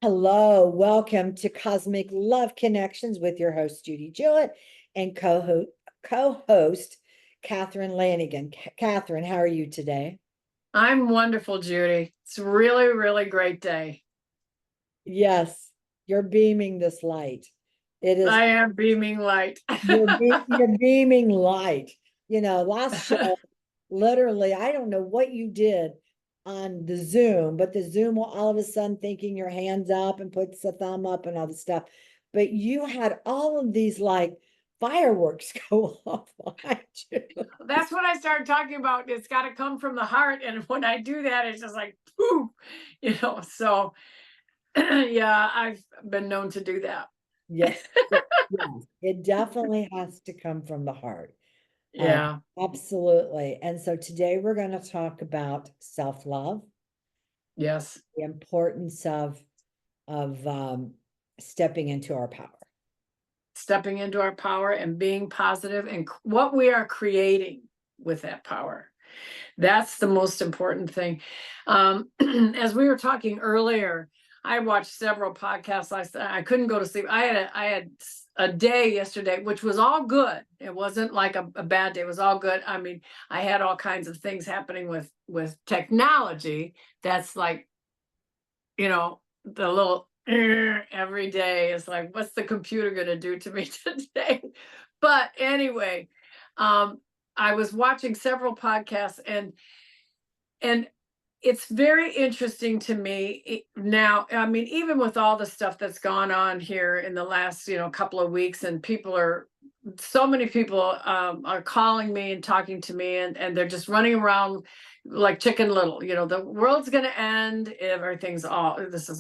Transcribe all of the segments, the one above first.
Hello, welcome to Cosmic Love Connections with your host, Judy Jewett, and co-host, Catherine Lanigan. Catherine, how are you today? I'm wonderful, Judy. It's a really, really great day. Yes, you're beaming this light. It is, I am beaming light. you're beaming light. Last show, literally, I don't know what you did on the Zoom, but the Zoom will all of a sudden thinking your hands up and puts a thumb up and all the stuff. But you had all of these like fireworks go off behind you. That's what I started talking about. It's got to come from the heart. And when I do that, it's just like, poof, So, yeah, I've been known to do that. Yes, yes, it definitely has to come from the heart. Uh, Yeah. Absolutely. And so today we're going to talk about self-love, Yes. the importance of stepping into our power. Stepping into our power and being positive and what we are creating with that power. That's the most important thing. As we were talking earlier, I watched several podcasts last night. I couldn't go to sleep. I had a day yesterday, which was all good. It wasn't like a bad day. It was all good. I mean, I had all kinds of things happening with technology. That's like, the little every day is like, what's the computer going to do to me today? But anyway, I was watching several podcasts and it's very interesting to me now. I mean, even with all the stuff that's gone on here in the last, couple of weeks, and so many people are calling me and talking to me, and they're just running around like Chicken Little. The world's going to end. This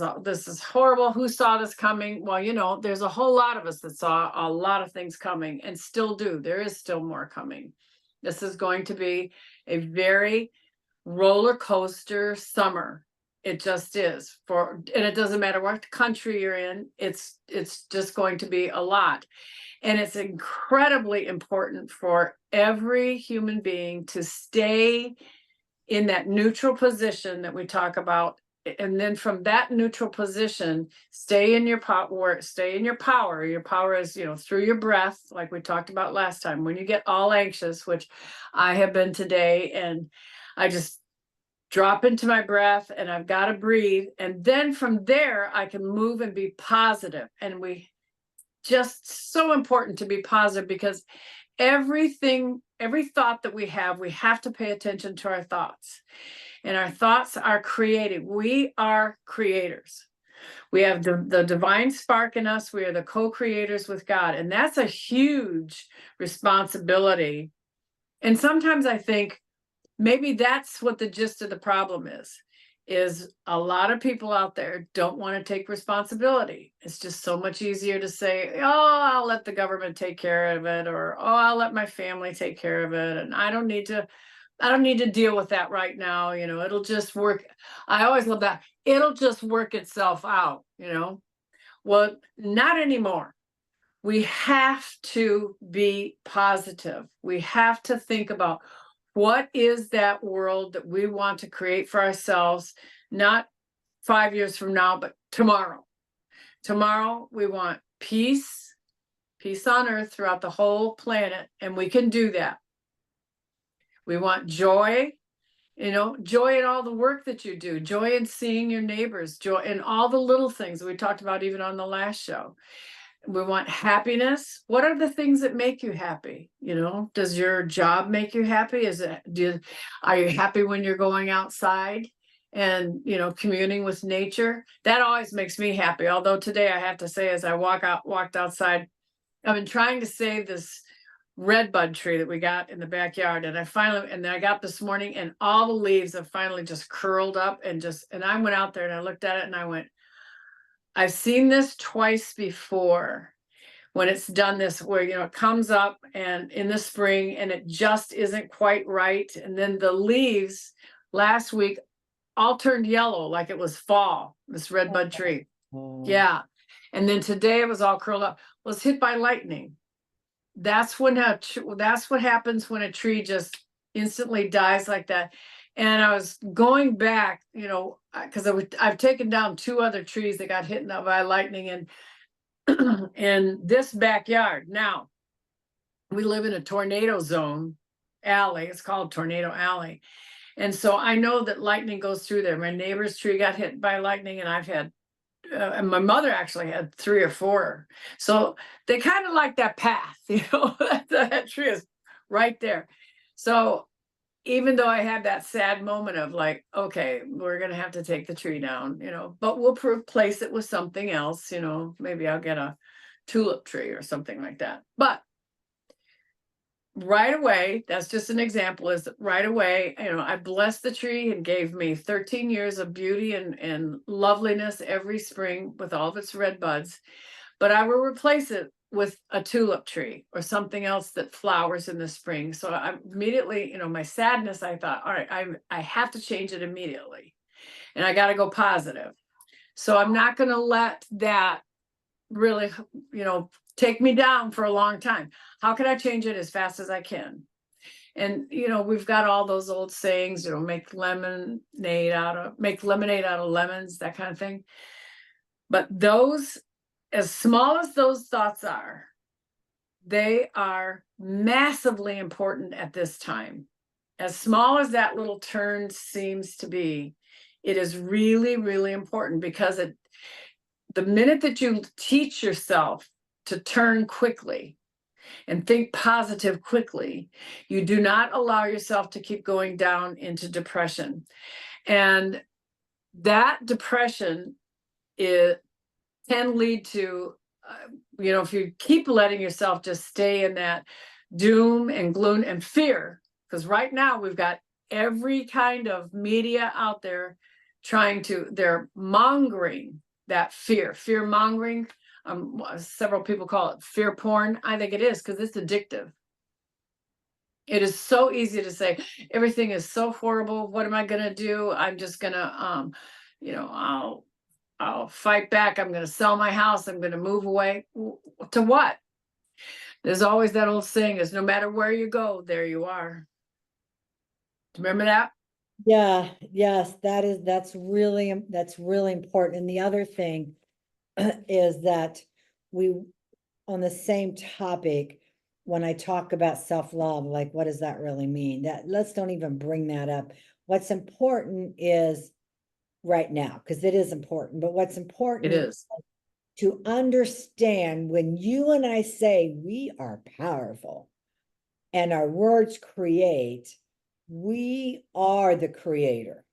is horrible. Who saw this coming? Well, there's a whole lot of us that saw a lot of things coming and still do. There is still more coming. This is going to be a very roller coaster summer. It just is, and it doesn't matter what country you're in. It's just going to be a lot. And it's incredibly important for every human being to stay in that neutral position that we talk about. And then from that neutral position, stay in your power. Your power is, through your breath, like we talked about last time. When you get all anxious, which I have been today, and I just drop into my breath and I've got to breathe. And then from there, I can move and be positive. And just so important to be positive, because every thought that we have to pay attention to our thoughts. And our thoughts are created. We are creators. We have the divine spark in us. We are the co-creators with God. And that's a huge responsibility. And sometimes I think maybe that's what the gist of the problem is a lot of people out there don't want to take responsibility. It's just so much easier to say, oh, I'll let the government take care of it, or, oh, I'll let my family take care of it. And I don't need to deal with that right now. It'll just work. I always love that. It'll just work itself out, Well, not anymore. We have to be positive. We have to think about, what is that world that we want to create for ourselves, not 5 years from now, but tomorrow? Tomorrow, we want peace on earth throughout the whole planet, and we can do that. We want joy, joy in all the work that you do, joy in seeing your neighbors, joy in all the little things that we talked about even on the last show. We want happiness. What are the things that make you happy? Does your job make you happy? Are you happy when you're going outside and, communing with nature? That always makes me happy. Although today I have to say, as I walked outside, I've been trying to save this redbud tree that we got in the backyard. And I got this morning, and all the leaves have finally just curled up and I went out there and I looked at it and I went, I've seen this twice before, when it's done this, where, it comes up and in the spring and it just isn't quite right. And then the leaves last week all turned yellow, like it was fall, this redbud tree. Oh. Yeah. And then today it was all curled up. It was hit by lightning. That's what happens when a tree just instantly dies like that. And I was going back, you know, because I've taken down 2 other trees that got hit by lightning in this backyard. Now, we live in a tornado zone alley. It's called Tornado Alley. And so I know that lightning goes through there. My neighbor's tree got hit by lightning, and I've had, and my mother actually had 3 or 4. So they kind of like that path, you know, that tree is right there. So even though I had that sad moment of like, okay, we're gonna have to take the tree down, you know, but we'll replace it with something else, you know, maybe I'll get a tulip tree or something like that. But right away, that's just an example, is right away, you know, I blessed the tree and gave me 13 years of beauty and loveliness every spring with all of its red buds. But I will replace it with a tulip tree or something else that flowers in the spring. So I immediately, you know, my sadness, I thought, all right, I have to change it immediately. And I got to go positive. So I'm not going to let that really, you know, take me down for a long time. How can I change it as fast as I can? And, you know, we've got all those old sayings, you know, make lemonade out of lemons, that kind of thing. But those, as small as those thoughts are, they are massively important at this time. As small as that little turn seems to be, it is really, really important, because the minute that you teach yourself to turn quickly and think positive quickly, you do not allow yourself to keep going down into depression. And that depression can lead to, you know, if you keep letting yourself just stay in that doom and gloom and fear, because right now we've got every kind of media out there they're mongering that fear mongering. Several people call it fear porn. I think it is, because it's addictive. It is so easy to say everything is so horrible. What am I going to do? I'm just going to, you know, I'll fight back. I'm going to sell my house. I'm going to move away. To what? There's always that old saying is, no matter where you go, there you are. Remember that? Yeah, yes, that's really important. And the other thing is that we, on the same topic, when I talk about self-love, like what does that really mean? That let's don't even bring that up. What's important is right now, because it is important, but what's important It is is. to understand when you and I say we are powerful and our words create, we are the creator.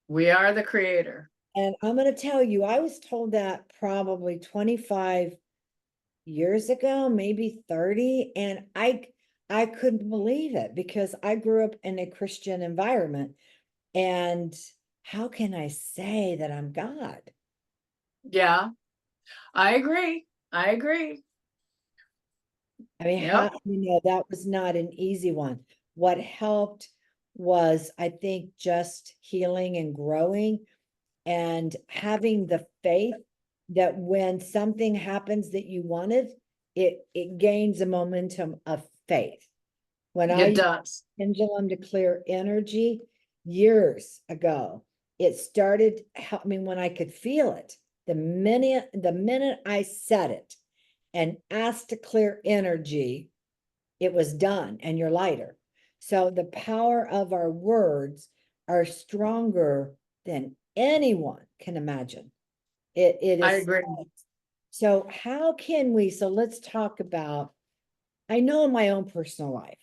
We are the creator. And I'm going to tell you, I was told that probably 25 years ago, maybe 30, and I couldn't believe it, because I grew up in a Christian environment. And how can I say that I'm God? Yeah, I agree. I agree. I mean, Yep. that was not an easy one. What helped was, I think, just healing and growing and having the faith that when something happens that you wanted, it gains a momentum of faith. When I It used does. pendulum to clear energy years ago, it started, I mean, when I could feel it, the minute I said it and asked to clear energy, it was done and you're lighter. So the power of our words are stronger than anyone can imagine. It I is. agree. So how can we, so let's talk about, I know in my own personal life,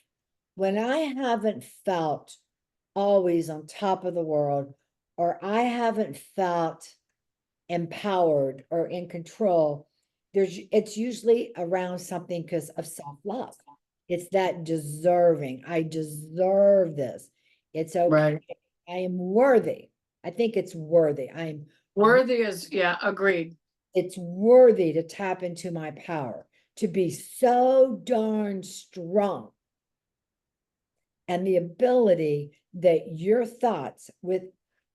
when I haven't felt always on top of the world, or I haven't felt empowered or in control, it's usually around something because of self-love. It's that deserving. I deserve this. It's okay. Right. I am worthy. I think it's worthy. Worthy is, yeah, agreed. It's worthy to tap into my power, to be so darn strong, and the ability that your thoughts with,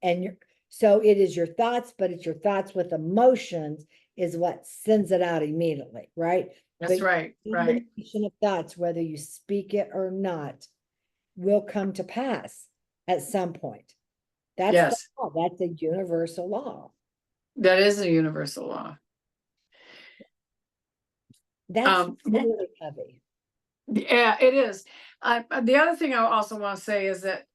and your, so it is your thoughts, but it's your thoughts with emotions is what sends it out immediately, right? That's But right. Right. combination of thoughts, whether you speak it or not, will come to pass. at some point. That's the Yes, law. That's a universal law. that is a universal law. That's Yeah, really heavy. yeah, it is. The other thing I also want to say is that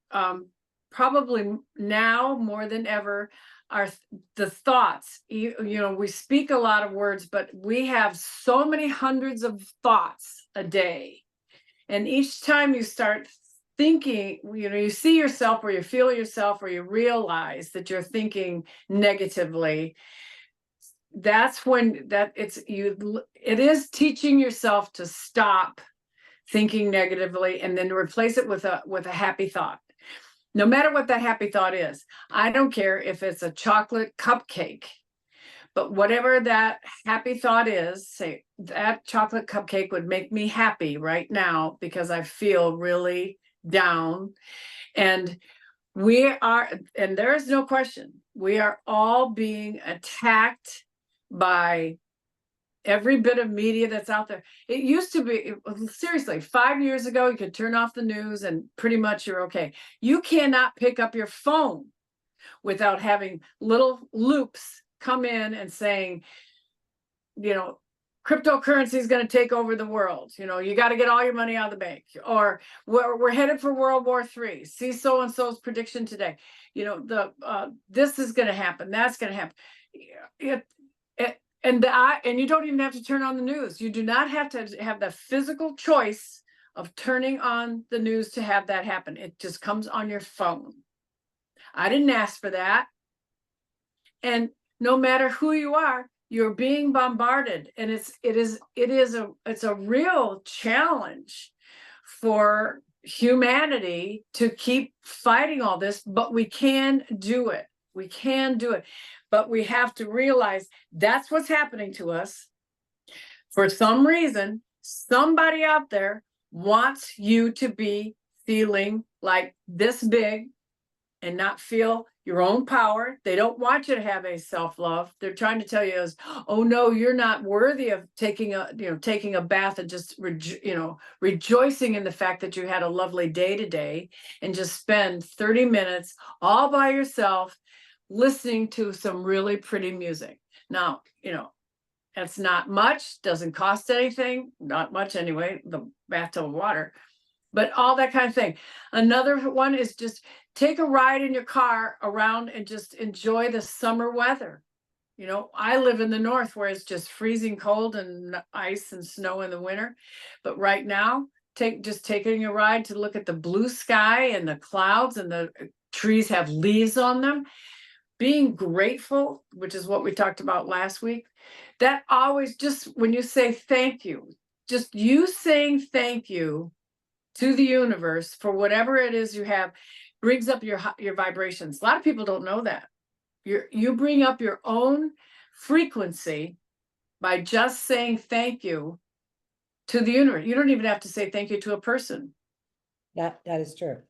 probably now more than ever, are the thoughts. You know, we speak a lot of words, but we have so many hundreds of thoughts a day. And each time you start thinking, you know, you see yourself or you feel yourself or you realize that you're thinking negatively, that's when it is teaching yourself to stop thinking negatively and then replace it with a happy thought. No matter what that happy thought is. I don't care if it's a chocolate cupcake, but whatever that happy thought is, say that chocolate cupcake would make me happy right now because I feel really down. And and there is no question, we are all being attacked by every bit of media that's out there. It used to be, seriously, 5 years ago, you could turn off the news and pretty much you're okay. You cannot pick up your phone without having little loops come in and saying, you know, cryptocurrency is going to take over the world. You know, you got to get all your money out of the bank, or we're headed for World War III. See so and so's prediction today. You know, this is going to happen. That's going to happen. And you don't even have to turn on the news. You do not have to have the physical choice of turning on the news to have that happen. It just comes on your phone. I didn't ask for that. And no matter who you are, you're being bombarded. And it's a real challenge for humanity to keep fighting all this, but we can do it. We can do it. But we have to realize that's what's happening to us. For some reason, somebody out there wants you to be feeling like this big and not feel your own power. They don't want you to have a self-love. They're trying to tell you is, oh no, you're not worthy of taking a bath and just rejoicing in the fact that you had a lovely day today, and just spend 30 minutes all by yourself listening to some really pretty music. Now, that's not much, doesn't cost anything, not much anyway, the bathtub of water, but all that kind of thing. Another one is just take a ride in your car around and just enjoy the summer weather. I live in the north where it's just freezing cold and ice and snow in the winter. But right now, taking a ride to look at the blue sky and the clouds, and the trees have leaves on them. Being grateful, which is what we talked about last week, that always, just when you say thank you, just you saying thank you to the universe for whatever it is you have, brings up your vibrations. A lot of people don't know that. You bring up your own frequency by just saying thank you to the universe. You don't even have to say thank you to a person. That is true.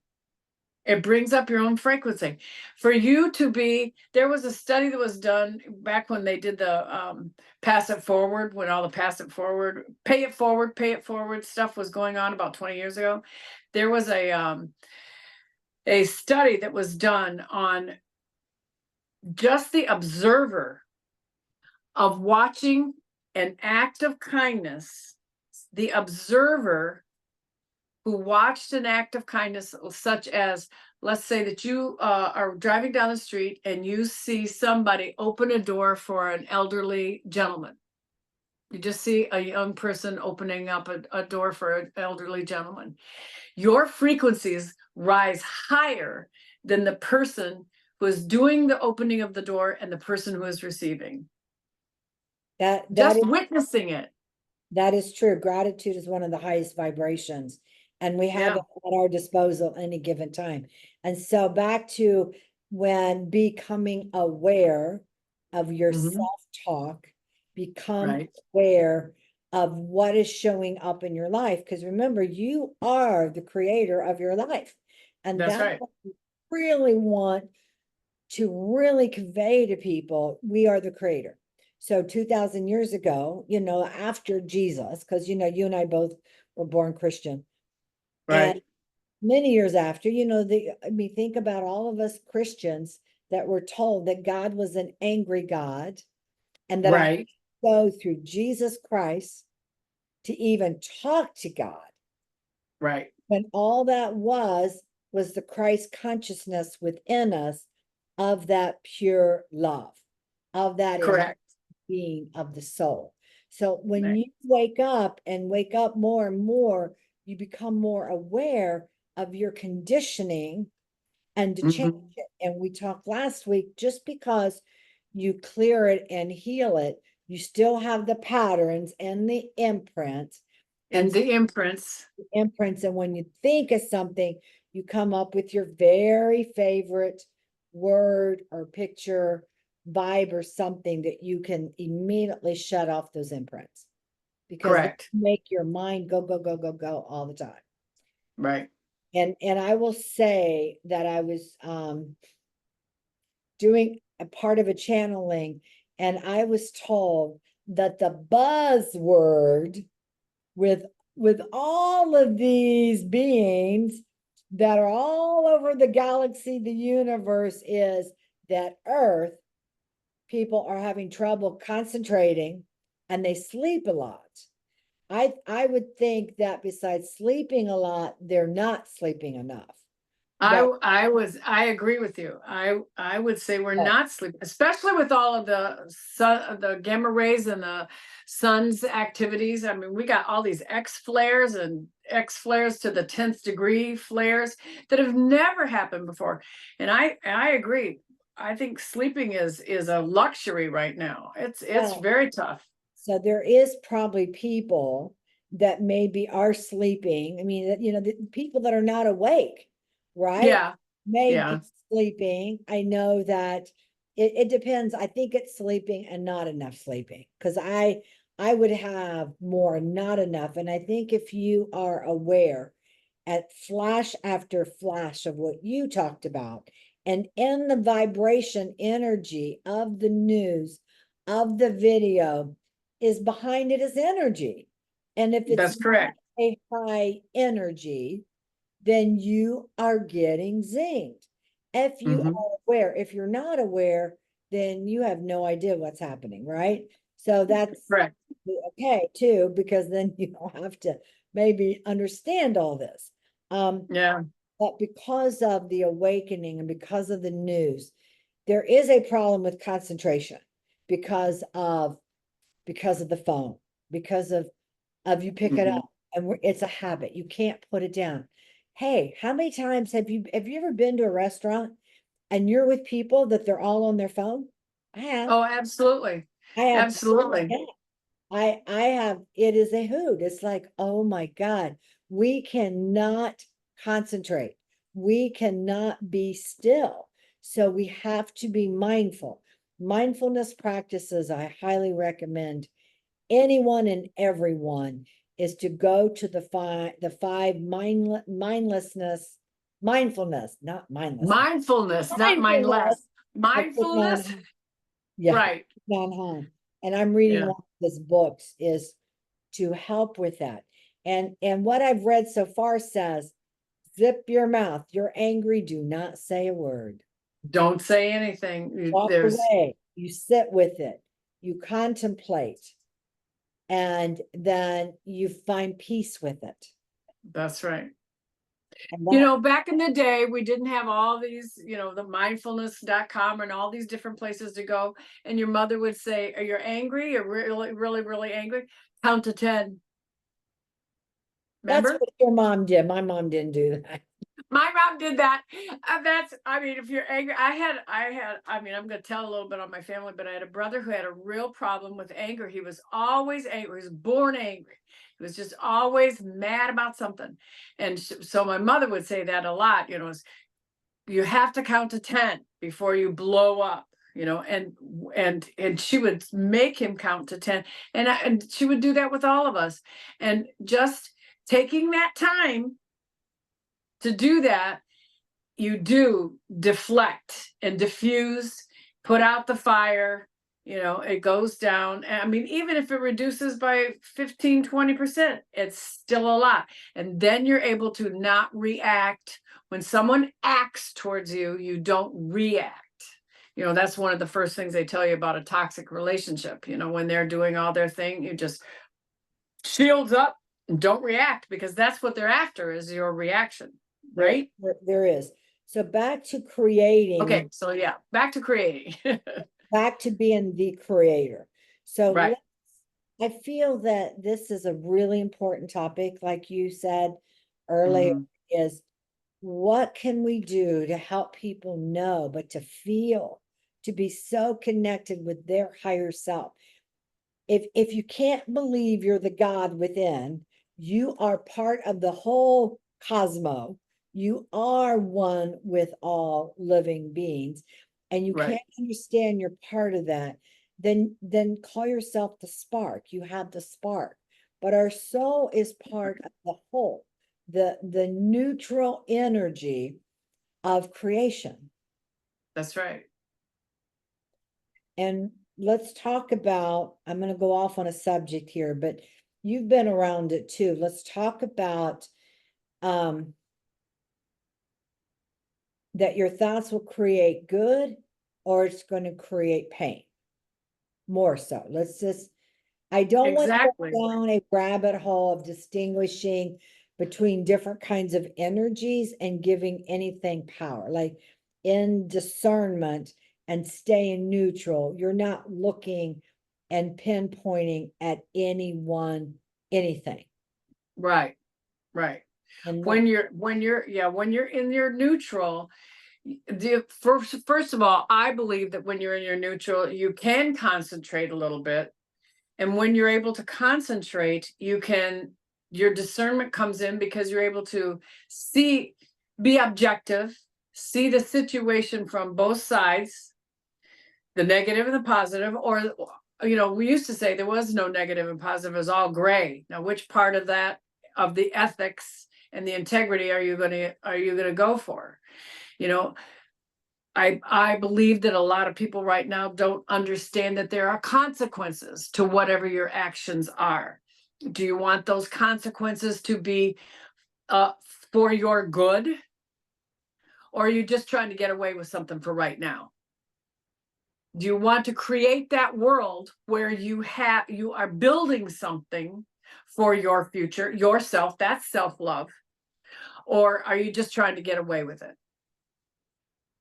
It brings up your own frequency. For you to be, there was a study that was done back when they did the pass it forward, when all the pay it forward stuff was going on about 20 years ago. There was a study that was done on just the observer of watching an act of kindness. The observer who watched an act of kindness, such as, let's say that you are driving down the street and you see somebody open a door for an elderly gentleman. You just see a young person opening up a door for an elderly gentleman. Your frequencies rise higher than the person who is doing the opening of the door and the person who is receiving. Just witnessing it. That is true. Gratitude is one of the highest vibrations, and we have it at our disposal any given time. And so back to when becoming aware of your self-talk, become aware of what is showing up in your life. Because remember, you are the creator of your life. And that's right. What we really want to really convey to people. We are the creator. So 2000 years ago, after Jesus, because you and I both were born Christian. Right. And many years after, I mean, think about all of us Christians that were told that God was an angry God and that I had to Right, go through Jesus Christ to even talk to God. right, When all that was the Christ consciousness within us of that pure love, of that correct. being of the soul. So when Right. you wake up and wake up more and more, you become more aware of your conditioning and to change Mhm. it. And we talked last week, just because you clear it and heal it, you still have the patterns and the imprints. And And the imprints. imprints. And when you think of something, you come up with your very favorite word or picture, vibe, or something that you can immediately shut off those imprints because they Correct. make your mind go, go, go, go, go all the time. Right. And I will say that I was doing a part of a channeling, and I was told that the buzzword with all of these beings that are all over the galaxy, the universe, is that Earth people are having trouble concentrating and they sleep a lot. I would think that besides sleeping a lot, they're not sleeping enough. That I agree with you. I would say we're not sleeping, especially with all of the gamma rays and the sun's activities. I mean, we got all these X flares and X flares to the 10th degree flares that have never happened before. And I agree. I think sleeping is a luxury right now. It's well, very tough. so there is probably people that maybe are sleeping. I mean, the people that are not awake, right? Yeah. May Yeah. be sleeping. I know that it depends. I think it's sleeping and not enough sleeping because I would have more not enough. And I think if you are aware at flash after flash of what you talked about and in the vibration energy of the news, of the video, is behind it is energy. And if it's That's not correct. a high energy, then you are getting zinged. If you Hmm. are aware, if you're not aware, then you have no idea what's happening, right? So that's Correct. okay too, because then you don't have to maybe understand all this. Yeah. But because of the awakening and because of the news, there is a problem with concentration because of the phone, because of you pick it Hmm. up and it's a habit. You can't put it down. Hey, how many times have you ever been to a restaurant and you're with people that they're all on their phone? I have. Oh, absolutely. I have. Absolutely. Yeah, I have. It is a hoot. It's like, oh my God, we cannot concentrate. We cannot be still. So we have to be mindful. Mindfulness practices I highly recommend anyone and everyone is to go to the five mindfulness, not mindlessness. Mindfulness, not Mindfulness mindless. by Thich Nhat Mindfulness. Hanh. Yeah, Right. Thich Nhat Hanh. And I'm reading Yeah. one of his books is to help with that. And what I've read so far says, zip your mouth. You're angry, do not say a word. Don't say anything. Walk There's, away. You sit with it. You contemplate. And then you find peace with it. that's right. And You that know, back in the day, we didn't have all these, the mindfulness.com and all these different places to go. And your mother would say, are you angry? You're really, really, really angry? Count to 10. that's Remember? what your mom did. My mom didn't do that. My mom did that. I mean, if you're angry, I mean, I'm going to tell a little bit on my family, but I had a brother who had a real problem with anger. He was always angry. He was born angry. He was just always mad about something. And so my mother would say that a lot, you have to count to 10 before you blow up. And she would make him count to 10, and she would do that with all of us. And just taking that time to do that, you do deflect and diffuse, put out the fire, You know, it goes down. I mean, even if it reduces by 15-20%, it's still a lot. And then you're able to not react. When someone acts towards you, you don't react. You know, that's one of the first things they tell you about a toxic relationship. You know, when they're doing all their thing, you just shields up and don't react, because that's what they're after, is your reaction, right? There is. So back to creating. Okay, so yeah, back to creating. Back to being the creator. So Right. I feel that this is a really important topic, like you said earlier, Mhm. is what can we do to help people know, but to feel, to be so connected with their higher self. If you can't believe you're the God within, you are part of the whole cosmos. You are one with all living beings, and you Right. can't understand you're part of that, then call yourself the spark. You have the spark. But our soul is part of the whole, the neutral energy of creation. That's right. And let's talk about, I'm going to go off on a subject here, but you've been around it too. Let's talk about that your thoughts will create good or it's going to create pain. More so. I don't want to Exactly. go down a rabbit hole of distinguishing between different kinds of energies and giving anything power. Like in discernment and staying neutral, you're not looking and pinpointing at anything. Right. Right. And that, When you're in your neutral, first of all, I believe that when you're in your neutral, you can concentrate a little bit. And when you're able to concentrate, your discernment comes in, because you're able to be objective, see the situation from both sides, the negative and the positive. Or, we used to say there was no negative and positive, it was all gray. Now, which part of that, of the ethics and the integrity, are you gonna go for? You know, I believe that a lot of people right now don't understand that there are consequences to whatever your actions are. Do you want those consequences to be uh, for your good, or are you just trying to get away with something for right now? Do you want to create that world where you are building something for your future, yourself? That's self-love. Or are you just trying to get away with it?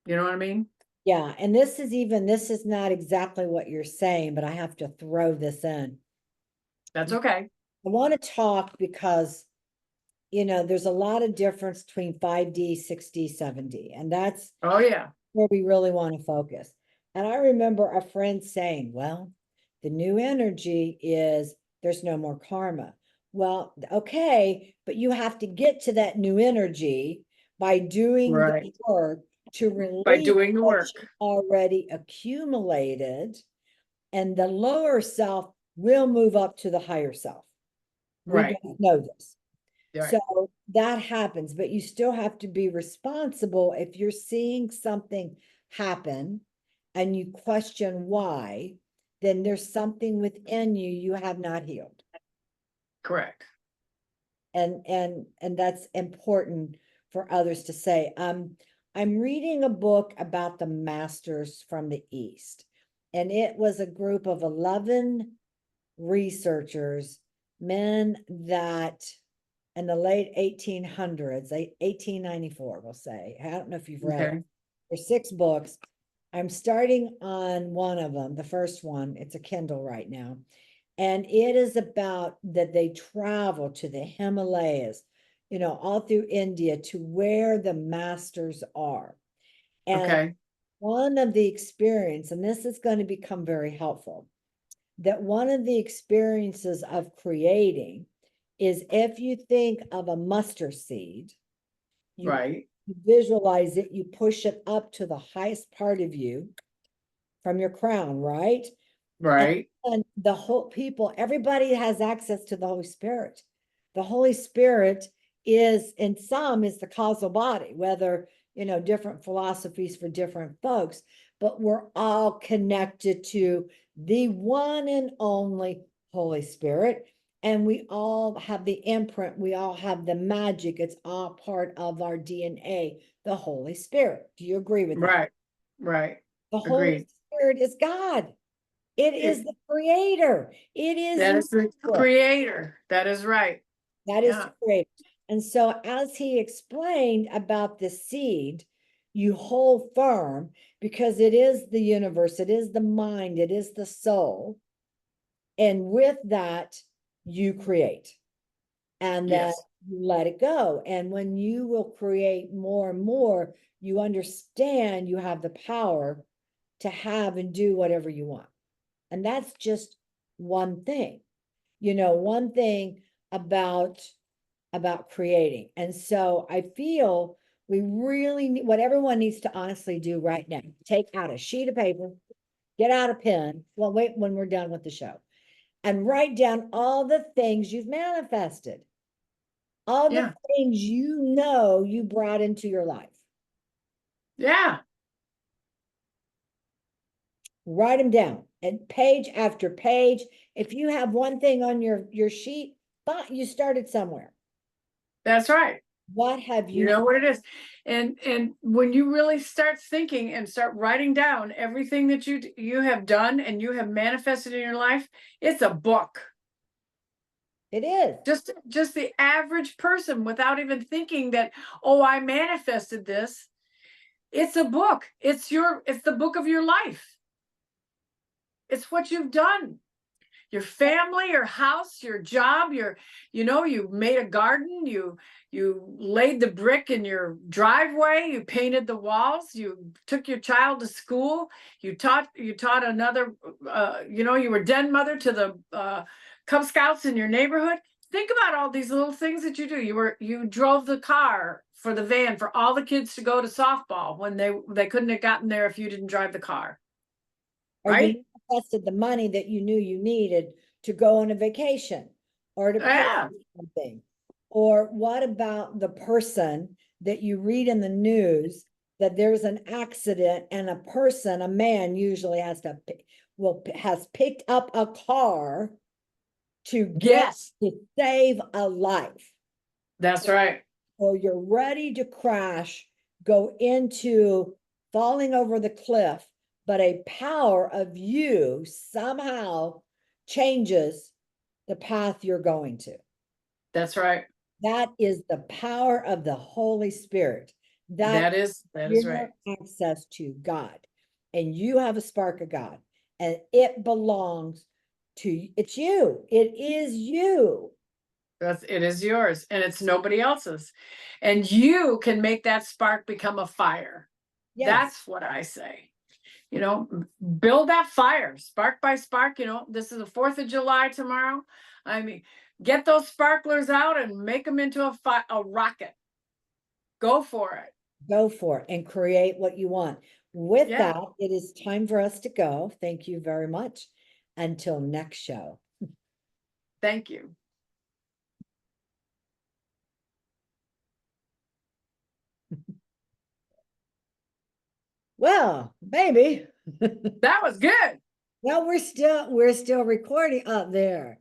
You know what I mean? yeah, and this is not exactly what you're saying, but I have to throw this in. That's okay. I want to talk because there's a lot of difference between 5D, 6D, 7D, and that's Oh yeah. where we really want to focus. And I remember a friend saying, well, the new energy is there's no more karma. Well, okay, but you have to get to that new energy by doing the Right. work to By release doing the what work. you already accumulated, and the lower self will move up to the higher self. We Right. both know this. Right. So that happens, but you still have to be responsible if you're seeing something happen and you question why, then there's something within you have not healed. Correct. And that's important for others to say. I'm reading a book about the masters from the East, and it was a group of 11 researchers, men that in the late 1800s, 1894, we'll say. I don't know if you've read it. Okay. There's 6 books. I'm starting on one of them, the first one. It's a Kindle right now. And it is about that they travel to the Himalayas, all through India to where the masters are. And Okay. one of the experience, and this is going to become very helpful, that one of the experiences of creating is if you think of a mustard seed, you Right. visualize it, you push it up to the highest part of you from your crown, right? Right. And the whole people, everybody has access to the Holy Spirit. The Holy Spirit is, in some, is the causal body, whether, different philosophies for different folks, but we're all connected to the one and only Holy Spirit. And we all have the imprint, we all have the magic. It's all part of our DNA, the Holy Spirit. Do you agree with that? Right. Right. The Holy Agreed. Spirit is God. It is It, the creator. It is that is the Yahweh. creator. That is right. That is Yeah. the creator. And so, as he explained about the seed, you hold firm because it is the universe, it is the mind, it is the soul. And with that, you create. And then Yes. you let it go. And when you will create more and more, you understand you have the power to have and do whatever you want. And that's just one thing, one thing about creating. And so I feel we really need what everyone needs to honestly do right now. Take out a sheet of paper, get out a pen. Well, wait when we're done with the show and write down all the things you've manifested, all the Yeah. things you brought into your life. Yeah. Write them down and page after page. If you have one thing on your sheet, but you started somewhere. That's right. What have You you? know what it is. And when you really start thinking and start writing down everything that you have done and you have manifested in your life, it's a book. It is. Just the average person without even thinking that, oh, I manifested this. It's a book. It's the book of your life. It's what you've done. Your family, your house, your job, you made a garden, you laid the brick in your driveway, you painted the walls, you took your child to school, you taught another, you were den mother to the Cub Scouts in your neighborhood. Think about all these little things that you do. You drove the car for the van for all the kids to go to softball when they couldn't have gotten there if you didn't drive the car. Or Right? you manifested the money that you knew you needed to go on a vacation or to pay Yeah. for something. Or what about the person that you read in the news that there's an accident and a person, a man usually has picked up a car to get Yes. to save a life, That's right. or you're ready to crash, go into falling over the cliff, but a power of you somehow changes the path you're going to. That's right. That is the power of the Holy Spirit. That That is right. your access to God. And you have a spark of God. And it belongs to it's you. It is you. It is yours and it's nobody else's. And you can make that spark become a fire. Yes. That's what I say. Build that fire, spark by spark. This is the 4th of July tomorrow. I mean, get those sparklers out and make them into a rocket. Go for it. Go for it and create what you want. With Yeah. that, it is time for us to go. Thank you very much. Until next show. Thank you. Well, baby. That was good. Well, we're still recording up there.